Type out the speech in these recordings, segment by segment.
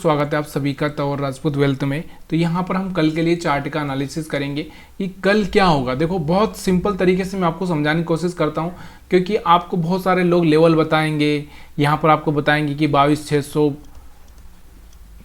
स्वागत है आप सभी का तौर राजपूत वेल्थ में। तो यहाँ पर हम कल के लिए चार्ट का एनालिसिस करेंगे कि कल क्या होगा। देखो बहुत सिंपल तरीके से मैं आपको समझाने की कोशिश करता हूँ, क्योंकि आपको बहुत सारे लोग लेवल बताएंगे, यहाँ पर आपको बताएंगे कि 22,600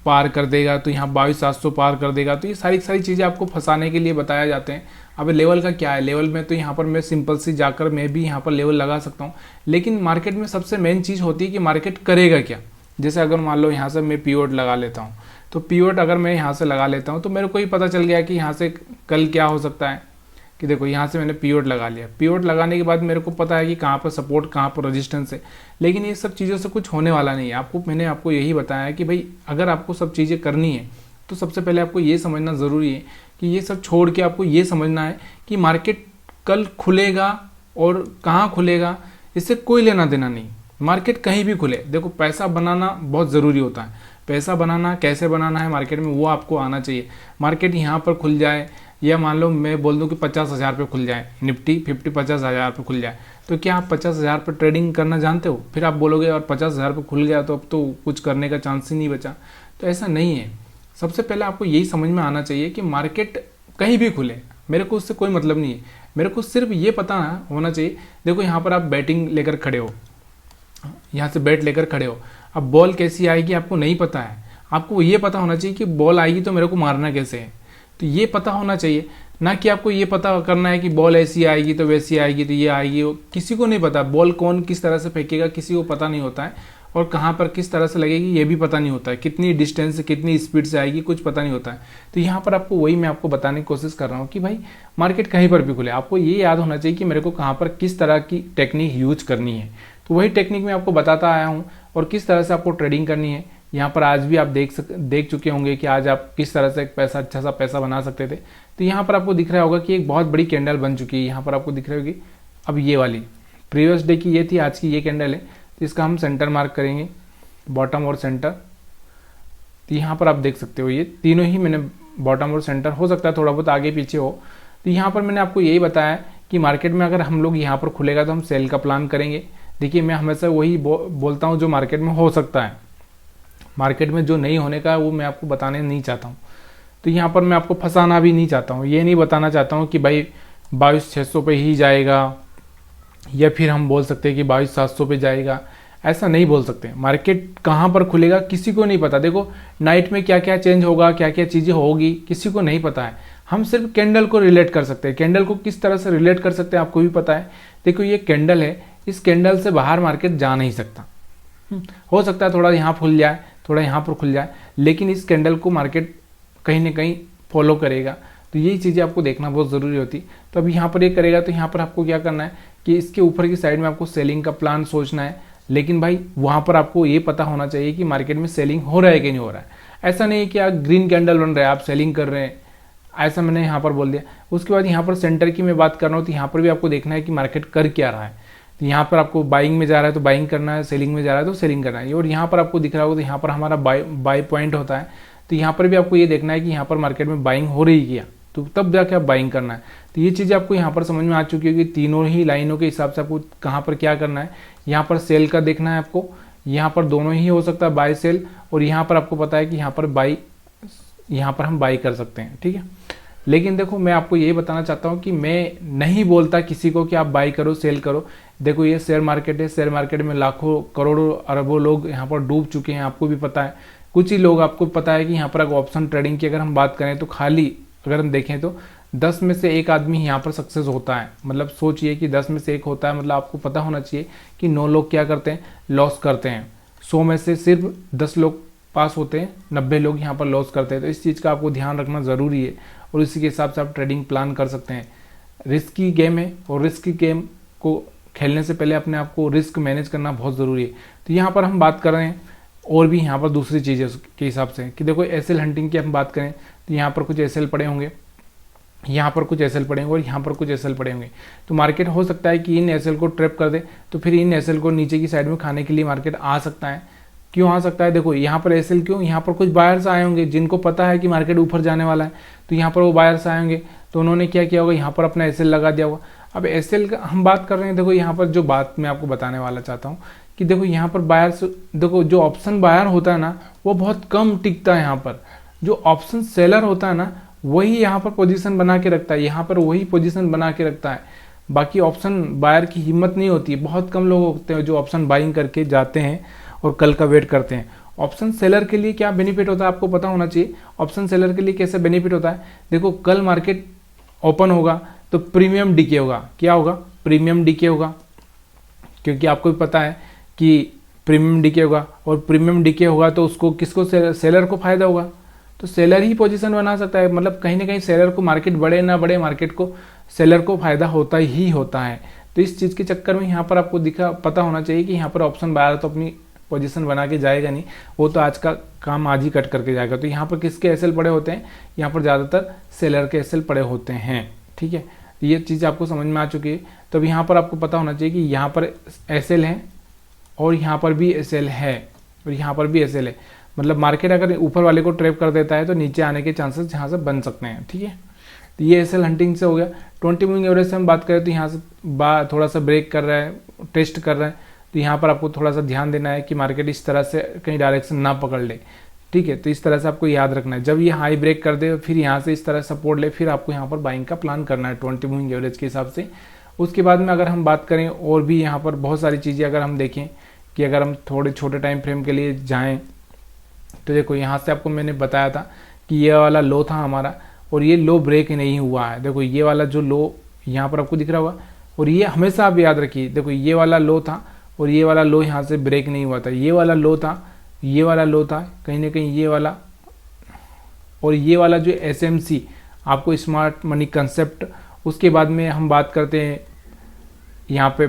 पार कर देगा, तो यहाँ 22,700 पार कर देगा। तो ये सारी चीज़ें आपको फंसाने के लिए बताया जाते हैं। अब लेवल का क्या है, लेवल में तो यहाँ पर मैं सिंपल सी जाकर मैं भी यहाँ पर लेवल लगा सकता हूँ, लेकिन मार्केट में सबसे मेन चीज़ होती है कि मार्केट करेगा क्या। जैसे अगर मान लो यहाँ से मैं पीवोट लगा लेता हूँ, तो पीवोट अगर मैं यहाँ से लगा लेता हूँ तो मेरे को ही पता चल गया कि यहाँ से कल क्या हो सकता है। कि देखो यहाँ से मैंने पीवोट लगा लिया, पीवोट लगाने के बाद मेरे को पता है कि कहाँ पर सपोर्ट कहाँ पर रेजिस्टेंस है, लेकिन ये सब चीज़ों से कुछ होने वाला नहीं है। मैंने आपको यही बताया है कि भाई अगर आपको सब चीज़ें करनी है तो सबसे पहले आपको ये समझना ज़रूरी है कि ये सब छोड़ के आपको ये समझना है कि मार्केट कल खुलेगा और कहाँ खुलेगा, इससे कोई लेना देना नहीं। मार्केट कहीं भी खुले, देखो पैसा बनाना बहुत ज़रूरी होता है। पैसा बनाना कैसे बनाना है मार्केट में वो आपको आना चाहिए। मार्केट यहाँ पर खुल जाए या मान लो मैं बोल दूँ कि 50,000 पे खुल जाए, निफ्टी 50,000 पे खुल जाए, तो क्या आप 50,000 पे ट्रेडिंग करना जानते हो? फिर आप बोलोगे और 50,000 पे खुल गया तो अब तो कुछ करने का चांस ही नहीं बचा। तो ऐसा नहीं है। सबसे पहले आपको यही समझ में आना चाहिए कि मार्केट कहीं भी खुले, मेरे को उससे कोई मतलब नहीं है। मेरे को सिर्फ ये पता होना चाहिए। देखो यहाँ पर आप बैटिंग लेकर खड़े हो, यहाँ से बैट लेकर खड़े हो, अब बॉल कैसी आएगी आपको नहीं पता है। आपको ये पता होना चाहिए कि बॉल आएगी तो मेरे को मारना कैसे है, तो ये पता होना चाहिए। ना कि आपको ये पता करना है कि बॉल ऐसी आएगी तो वैसी आएगी तो ये आएगी। किसी को नहीं पता बॉल कौन किस तरह से फेंकेगा, किसी को पता नहीं होता है। और कहाँ पर किस तरह से लगेगी ये भी पता नहीं होता है, कितनी डिस्टेंस से कितनी स्पीड से आएगी कुछ पता नहीं होता है। तो यहाँ पर आपको वही मैं आपको बताने की कोशिश कर रहा हूँ कि भाई मार्केट कहीं पर भी खुले, आपको ये याद होना चाहिए कि मेरे को कहाँ पर किस तरह की टेक्निक यूज करनी है। तो वही टेक्निक मैं आपको बताता आया हूँ और किस तरह से आपको ट्रेडिंग करनी है। यहाँ पर आज भी आप देख चुके होंगे कि आज आप किस तरह से एक अच्छा सा पैसा बना सकते थे। तो यहाँ पर आपको दिख रहा होगा कि एक बहुत बड़ी कैंडल बन चुकी है। यहाँ पर आपको दिख रही होगी अब ये वाली प्रीवियस डे की ये थी, आज की ये कैंडल है। तो इसका हम सेंटर मार्क करेंगे, बॉटम और सेंटर। तो यहाँ पर आप देख सकते हो ये तीनों ही मैंने बॉटम और सेंटर, हो सकता है थोड़ा बहुत आगे पीछे हो। तो यहाँ पर मैंने आपको यही बताया कि मार्केट में अगर हम लोग यहाँ पर खुलेगा तो हम सेल का प्लान करेंगे। देखिए मैं हमेशा वही बोलता हूँ जो मार्केट में हो सकता है, मार्केट में जो नहीं होने का वो मैं आपको बताने नहीं चाहता हूँ। तो यहाँ पर मैं आपको फंसाना भी नहीं चाहता हूँ, ये नहीं बताना चाहता हूँ कि भाई 22,600 पे ही जाएगा या फिर हम बोल सकते हैं कि 22,700 पे जाएगा। ऐसा नहीं बोल सकते। मार्केट कहाँ पर खुलेगा किसी को नहीं पता। देखो नाइट में क्या क्या चेंज होगा, क्या क्या चीज़ें होगी किसी को नहीं पता है। हम सिर्फ कैंडल को रिलेट कर सकते हैं। कैंडल को किस तरह से रिलेट कर सकते हैं आपको भी पता है। देखो ये कैंडल है, इस कैंडल से बाहर मार्केट जा नहीं सकता। हो सकता है थोड़ा यहाँ खुल जाए, थोड़ा यहाँ पर खुल जाए, लेकिन इस कैंडल को मार्केट कहीं ना कहीं फॉलो करेगा। तो यही चीज़ें आपको देखना बहुत ज़रूरी होती। तो अभी यहाँ पर ये करेगा तो यहाँ पर आपको क्या करना है कि इसके ऊपर की साइड में आपको सेलिंग का प्लान सोचना है। लेकिन भाई वहाँ पर आपको ये पता होना चाहिए कि मार्केट में सेलिंग हो रहा है कि नहीं हो रहा है। ऐसा नहीं है कि आप ग्रीन कैंडल बन रहा है आप सेलिंग कर रहे हैं, ऐसा मैंने यहाँ पर बोल दिया। उसके बाद यहाँ पर सेंटर की मैं बात कर रहा हूँ, तो यहाँ पर भी आपको देखना है कि मार्केट कर क्या रहा है। तो यहाँ पर आपको बाइंग में जा रहा है तो बाइंग करना है, सेलिंग में जा रहा है तो सेलिंग करना है। और यहाँ पर आपको दिख रहा होगा तो यहाँ पर हमारा बाई पॉइंट होता है। तो यहाँ पर भी आपको ये देखना है कि यहाँ पर मार्केट में बाइंग हो रही क्या, तो तब जाके आप बाइंग करना है। तो ये चीज़ें आपको यहाँ पर समझ में आ चुकी होगी। तीनों ही लाइनों के हिसाब से आपको कहाँ पर क्या करना है। यहाँ पर सेल का देखना है आपको, यहाँ पर दोनों ही हो सकता है बाय सेल, और यहाँ पर आपको पता है कि यहाँ पर बाई, यहाँ पर हम बाई कर सकते हैं, ठीक है। लेकिन देखो मैं आपको ये बताना चाहता हूँ कि मैं नहीं बोलता किसी को कि आप बाई करो सेल करो। देखो ये शेयर मार्केट है, शेयर मार्केट में लाखों करोड़ों अरबों लोग यहाँ पर डूब चुके हैं, आपको भी पता है। कुछ ही लोग, आपको पता है कि यहाँ पर अगर ऑप्शन ट्रेडिंग की अगर हम बात करें तो खाली अगर हम देखें तो 10 में से एक आदमी यहाँ पर सक्सेस होता है। मतलब सोचिए कि 10 में से एक होता है, मतलब आपको पता होना चाहिए कि 9 लोग क्या करते हैं, लॉस करते हैं। 100 में से सिर्फ 10 लोग पास होते हैं, 90 लोग यहाँ पर लॉस करते हैं। तो इस चीज़ का आपको ध्यान रखना ज़रूरी है और इसी के हिसाब से आप ट्रेडिंग प्लान कर सकते हैं। रिस्की गेम है और रिस्की गेम को खेलने से पहले अपने आप को रिस्क मैनेज करना बहुत ज़रूरी है। तो यहाँ पर हम बात कर रहे हैं और भी यहाँ पर दूसरी चीज़ें के हिसाब से कि देखो एसएल हंटिंग की हम बात करें तो यहाँ पर कुछ एसएल पड़े होंगे, यहाँ पर कुछ एसएल पड़े होंगे और यहाँ पर कुछ एसएल पड़े होंगे। तो मार्केट हो सकता है कि इन एसएल को ट्रैप कर दे, तो फिर इन एसएल को नीचे की साइड में खाने के लिए मार्केट आ सकता है। क्यों आ सकता है? देखो यहाँ पर एसएल क्यों, यहाँ पर कुछ बायर्स आए होंगे जिनको पता है कि मार्केट ऊपर जाने वाला है। तो यहाँ पर वो बायर्स आए होंगे तो उन्होंने क्या किया होगा, यहाँ पर अपना एसएल लगा दिया होगा। अब एसएल का हम बात कर रहे हैं। देखो यहाँ पर जो बात मैं आपको बताने वाला चाहता हूँ कि देखो यहाँ पर बायर से, देखो जो ऑप्शन बायर होता है ना वो बहुत कम टिकता है यहाँ पर, जो ऑप्शन सेलर होता है ना वही यहाँ पर पोजीशन बना के रखता है, यहाँ पर वही पोजीशन बना के रखता है। बाकी ऑप्शन बायर की हिम्मत नहीं होती है, बहुत कम लोग होते हैं जो ऑप्शन बाइंग करके जाते हैं और कल का वेट करते हैं। ऑप्शन सेलर के लिए क्या बेनिफिट होता है आपको पता होना चाहिए। ऑप्शन सेलर के लिए कैसे बेनिफिट होता है, देखो कल मार्केट ओपन होगा तो प्रीमियम डीके होगा, क्या होगा, प्रीमियम डीके होगा, क्योंकि आपको भी पता है कि प्रीमियम डीके होगा, और प्रीमियम डीके होगा तो उसको किसको, सेलर को फायदा होगा, तो सेलर ही पोजीशन बना सकता है। मतलब कहीं ना कहीं सेलर को, मार्केट बढ़े ना बढ़े, मार्केट को सेलर को फायदा होता ही होता है। तो इस चीज़ के चक्कर में यहाँ पर आपको पता होना चाहिए कि यहाँ पर ऑप्शन बायर तो अपनी पोजीशन बना के जाएगा नहीं, वो तो आज का काम आज ही कट करके जाएगा। तो यहाँ पर किसके एसएल पड़े होते हैं, यहाँ पर ज़्यादातर सेलर के एसएल पड़े होते हैं। ठीक है, ये चीज़ आपको समझ में आ चुकी है। तो अब यहाँ पर आपको पता होना चाहिए कि यहाँ पर एसएल है और यहाँ पर भी एसएल है और यहाँ पर भी एसएल है। मतलब मार्केट अगर ऊपर वाले को ट्रैप कर देता है तो नीचे आने के चांसेस यहाँ से बन सकते हैं। ठीक है, तो ये एसएल हंटिंग से हो गया। 20 मूविंग एवरेज से हम बात करें तो यहाँ से थोड़ा सा ब्रेक कर रहा है, टेस्ट कर रहा है, तो यहाँ पर आपको थोड़ा सा ध्यान देना है कि मार्केट इस तरह से कहीं डायरेक्शन ना पकड़ ले। ठीक है, तो इस तरह से आपको याद रखना है, जब ये हाई ब्रेक कर दे फिर यहाँ से इस तरह सपोर्ट ले, फिर आपको यहाँ पर बाइंग का प्लान करना है 20 मूविंग एवरेज के हिसाब से। उसके बाद में अगर हम बात करें और भी यहाँ पर बहुत सारी चीज़ें अगर हम देखें कि अगर हम थोड़े छोटे टाइम फ्रेम के लिए जाएँ तो देखो यहाँ से आपको मैंने बताया था कि ये वाला लो था हमारा और ये लो ब्रेक नहीं हुआ है। देखो ये वाला जो लो यहाँ पर आपको दिख रहा होगा, और ये हमेशा आप याद रखिए, देखो ये वाला लो था और ये वाला लो यहाँ से ब्रेक नहीं हुआ था, ये वाला लो था, ये वाला लो था, कहीं ना कहीं ये वाला, और ये वाला जो एसएमसी आपको स्मार्ट मनी कंसेप्ट। उसके बाद में हम बात करते हैं यहाँ पे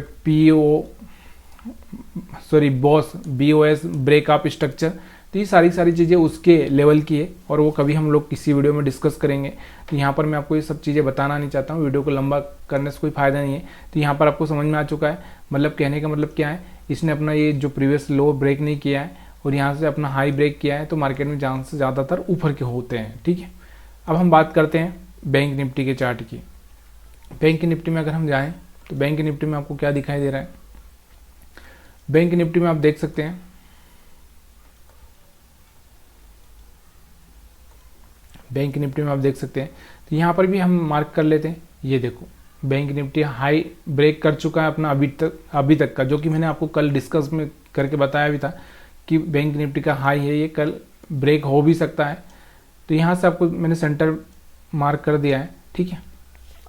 बॉस BOS ब्रेकअप स्ट्रक्चर। तो ये सारी चीज़ें उसके लेवल की है और वो कभी हम लोग किसी वीडियो में डिस्कस करेंगे। तो यहाँ पर मैं आपको ये सब चीज़ें बताना नहीं चाहता हूँ, वीडियो को लंबा करने से कोई फ़ायदा नहीं है। तो यहाँ पर आपको समझ में आ चुका है, मतलब कहने का मतलब क्या है, इसने अपना ये जो प्रीवियस लो ब्रेक नहीं किया है और यहाँ से अपना हाई ब्रेक किया है, तो मार्केट में चांस ज़्यादातर ऊपर के होते हैं। ठीक है, अब हम बात करते हैं बैंक निफ्टी के चार्ट की। बैंक निफ्टी में अगर हम जाएँ तो बैंक निफ्टी में आपको क्या दिखाई दे रहा है, बैंक निफ्टी में आप देख सकते हैं बैंक निफ्टी में आप देख सकते हैं, तो यहाँ पर भी हम मार्क कर लेते हैं। ये देखो बैंक निफ्टी हाई ब्रेक कर चुका है अपना अभी तक का, जो कि मैंने आपको कल डिस्कस में करके बताया भी था कि बैंक निफ्टी का हाई है, ये कल ब्रेक हो भी सकता है। तो यहाँ से आपको मैंने सेंटर मार्क कर दिया है। ठीक है,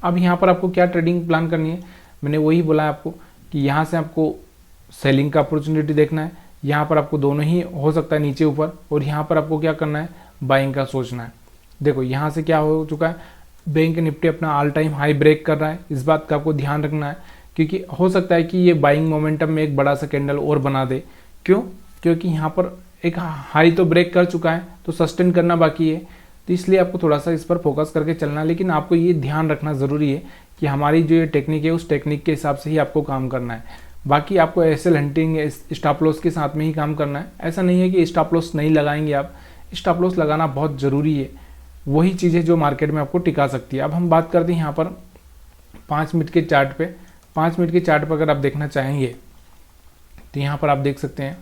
अब यहाँ पर आपको क्या ट्रेडिंग प्लान करनी है, मैंने वही बोला है आपको कि यहाँ से आपको सेलिंग का अपॉर्चुनिटी देखना है, यहाँ पर आपको दोनों ही हो सकता है नीचे ऊपर, और यहाँ पर आपको क्या करना है, बाइंग का सोचना है। देखो यहाँ से क्या हो चुका है, बैंक निफ्टी अपना ऑल टाइम हाई ब्रेक कर रहा है, इस बात का आपको ध्यान रखना है, क्योंकि हो सकता है कि ये बाइंग मोमेंटम में एक बड़ा सा कैंडल और बना दे। क्यों, क्योंकि यहाँ पर एक हाई तो ब्रेक कर चुका है, तो सस्टेन करना बाकी है, तो इसलिए आपको थोड़ा सा इस पर फोकस करके चलना है। लेकिन आपको ये ध्यान रखना ज़रूरी है कि हमारी जो ये टेक्निक है उस टेक्निक के हिसाब से ही आपको काम करना है। बाकी आपको एसएल हंटिंग स्टॉप लॉस के साथ में ही काम करना है। ऐसा नहीं है कि स्टॉप लॉस नहीं लगाएंगे आप, स्टॉप लॉस लगाना बहुत ज़रूरी है, वही चीज़ें जो मार्केट में आपको टिका सकती है। अब हम बात करते हैं यहाँ पर 5 मिनट के चार्ट पे। 5 मिनट के चार्ट पर अगर आप देखना चाहेंगे तो यहाँ पर आप देख सकते हैं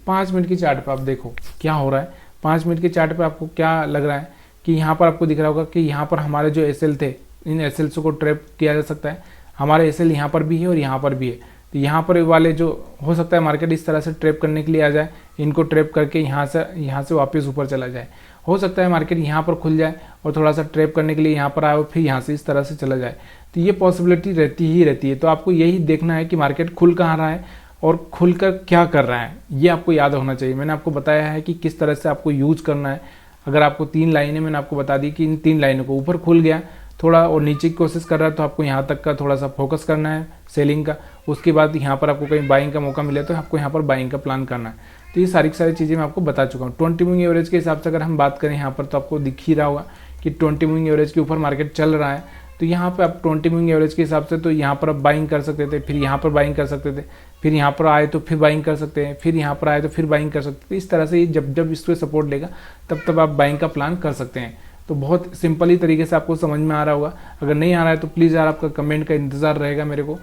5 मिनट की चार्ट पर आप देखो क्या हो रहा है। 5 मिनट के चार्ट पर आपको क्या लग रहा है कि यहाँ पर आपको दिख रहा होगा कि यहाँ पर हमारे जो एसएल थे, इन एसएल्स को ट्रैप किया जा सकता है। हमारे एसएल यहाँ पर भी है और यहाँ पर भी है, तो यहाँ पर वाले जो हो सकता है मार्केट इस तरह से ट्रैप करने के लिए आ जाए, इनको ट्रैप करके यहाँ से वापस ऊपर चला जाए। हो सकता है मार्केट यहाँ पर खुल जाए और थोड़ा सा ट्रैप करने के लिए यहाँ पर आए और फिर यहाँ से इस तरह से चला जाए, तो ये पॉसिबिलिटी रहती ही रहती है। तो आपको यही देखना है कि मार्केट खुल कहाँ रहा है और खुलकर क्या कर रहा है, ये आपको याद होना चाहिए। मैंने आपको बताया है कि किस तरह से आपको यूज करना है। अगर आपको 3 लाइनें मैंने आपको बता दी कि इन 3 लाइनों को ऊपर खुल गया थोड़ा और नीचे की कोशिश कर रहा है, तो आपको यहाँ तक का थोड़ा सा फोकस करना है सेलिंग का। उसके बाद यहाँ पर आपको कहीं बाइंग का मौका मिले तो आपको यहाँ पर बाइंग का प्लान करना है। तो ये सारी चीज़ें मैं आपको बता चुका हूँ। 20 मूविंग एवरेज के हिसाब से अगर हम बात करें यहाँ पर, तो आपको दिख ही रहा होगा कि 20 मूविंग एवरेज के ऊपर मार्केट चल रहा है। तो यहाँ पर आप 20 मूविंग एवरेज के हिसाब से तो यहाँ पर आप बाइंग कर सकते थे, फिर यहाँ पर बाइंग कर सकते थे, फिर यहाँ पर आए तो फिर बाइंग कर सकते हैं, फिर यहाँ पर आए तो फिर बाइंग कर सकते थे। इस तरह से जब इस पर सपोर्ट लेगा तब आप बाइंग का प्लान कर सकते हैं। तो बहुत सिंपल ही तरीके से आपको समझ में आ रहा होगा। अगर नहीं आ रहा है तो प्लीज़ यार आपका कमेंट का इंतज़ार रहेगा मेरे को।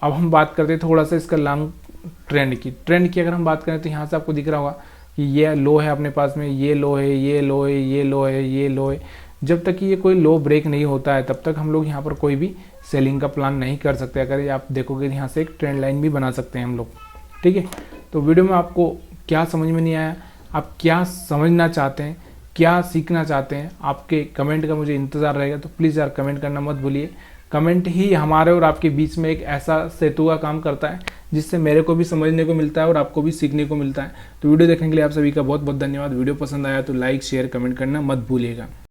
अब हम बात करते हैं थोड़ा सा इसका लॉन्ग ट्रेंड की अगर हम बात करें तो यहाँ से आपको दिख रहा होगा कि ये लो है अपने पास में, ये लो है, ये लो है, ये लो है, ये लो है। जब तक कि ये कोई लो ब्रेक नहीं होता है तब तक हम लोग यहाँ पर कोई भी सेलिंग का प्लान नहीं कर सकते। अगर ये आप देखोगे यहाँ से एक ट्रेंड लाइन भी बना सकते हैं हम लोग, ठीक है। तो वीडियो में आपको क्या समझ में नहीं आया, आप क्या समझना चाहते हैं, क्या सीखना चाहते हैं, आपके कमेंट का मुझे इंतज़ार रहेगा। तो प्लीज़ यार कमेंट करना मत भूलिए। कमेंट ही हमारे और आपके बीच में एक ऐसा सेतु का काम करता है जिससे मेरे को भी समझने को मिलता है और आपको भी सीखने को मिलता है। तो वीडियो देखने के लिए आप सभी का बहुत बहुत धन्यवाद। वीडियो पसंद आया तो लाइक शेयर कमेंट करना मत भूलिएगा।